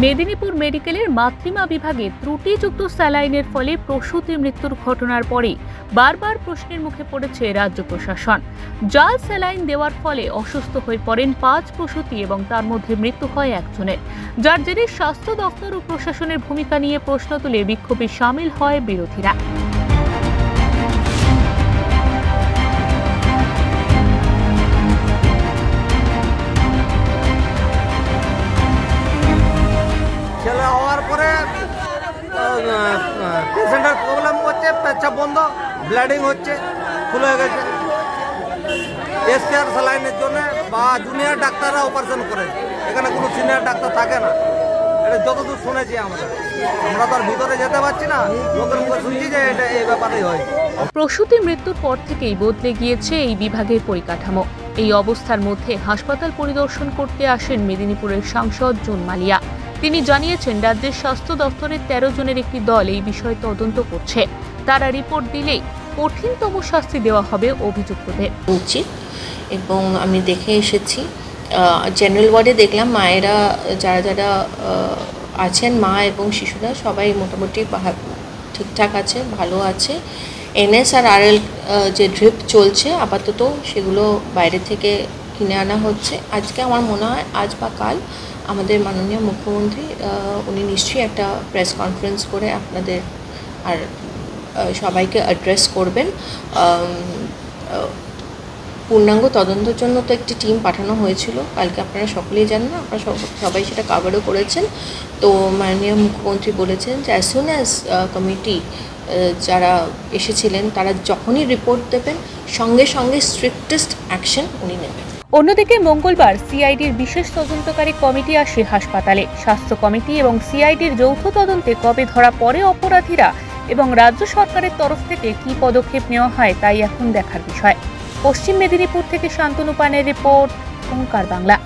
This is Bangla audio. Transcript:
মেদিনীপুর মেডিকেলের মাতৃমা বিভাগে ত্রুটিযুক্ত স্যালাইনের ফলে প্রসূতি মৃত্যুর ঘটনার পরেই বারবার প্রশ্নের মুখে পড়েছে রাজ্য প্রশাসন। জাল স্যালাইন দেওয়ার ফলে অসুস্থ হয়ে পড়েন 5 প্রসূতি এবং তার মধ্যে মৃত্যু হয় একজনের, যার জেরে স্বাস্থ্য দপ্তর ও প্রশাসনের ভূমিকা নিয়ে প্রশ্ন তুলে বিক্ষোভে সামিল হয় বিরোধীরা। ছেলে হওয়ার পরে পেশেন্টের প্রবলেম হচ্ছে, পেচ্ছাপ বন্ধ, ব্লিডিং হচ্ছে, ফুল হয়ে গেছে। এসকেআর স্যালাইনের জন্য বা জুনিয়র ডাক্তাররা অপারেশন করে, এখানে কোনো সিনিয়র ডাক্তার থাকে না। এটা যতদূর শুনেছি আমরা তো আর ভিতরে যেতে পারছি না, লোকের মুখে শুনছি যে এটা এই ব্যাপারেই হয়। প্রসূতি মৃত্যুর পর থেকেই বদলে গিয়েছে এই বিভাগের পরিকাঠামো। এই অবস্থার মধ্যে হাসপাতাল পরিদর্শন করতে আসেন মেদিনীপুরের সাংসদ জুন মালিয়া। তিনি জানিয়েছেন, রাজ্যের স্বাস্থ্য দপ্তরের 13 জনের একটি দল এই বিষয়ে তদন্ত করছে। তারা রিপোর্ট দিলেই কঠিনতম শাস্তি দেওয়া হবে অভিযুক্তদের। উচিত এবং আমি দেখে এসেছি, জেনারেল ওয়ার্ডে দেখলাম মায়েরা যারা আছেন, মা এবং শিশুরা সবাই মোটামুটি ঠিকঠাক আছে, ভালো আছে। এনএস আর আরএল যে ড্রিপ চলছে আপাতত, সেগুলো বাইরে থেকে কিনে আনা হচ্ছে। আজকে আমার মনে হয় আজ বা কাল আমাদের মাননীয় মুখ্যমন্ত্রী উনি নিশ্চয়ই একটা প্রেস কনফারেন্স করে আপনাদের আর সবাইকে অ্যাড্রেস করবেন। পূর্ণাঙ্গ তদন্তের জন্য তো একটি টিম পাঠানো হয়েছিল, কালকে আপনারা সকলেই জানেন, আপনারা সবাই সেটা কাভারও করেছেন। তো মাননীয় মুখ্যমন্ত্রী বলেছেন যে অ্যাজ সুন অ্যাজ কমিটি যারা এসেছিলেন তারা যখনই রিপোর্ট দেবেন সঙ্গে সঙ্গে স্ট্রিক্টেস্ট অ্যাকশন উনি নেবেন। অন্যদিকে মঙ্গলবার সিআইডির বিশেষ তদন্তকারী কমিটি আসে হাসপাতালে। স্বাস্থ্য কমিটি এবং সিআইডির যৌথ তদন্তে কবে ধরা পড়ে অপরাধীরা এবং রাজ্য সরকারের তরফ থেকে কী পদক্ষেপ নেওয়া হয় তাই এখন দেখার বিষয়। পশ্চিম মেদিনীপুর থেকে শান্তনু পানের রিপোর্ট, ওঙ্কার বাংলা।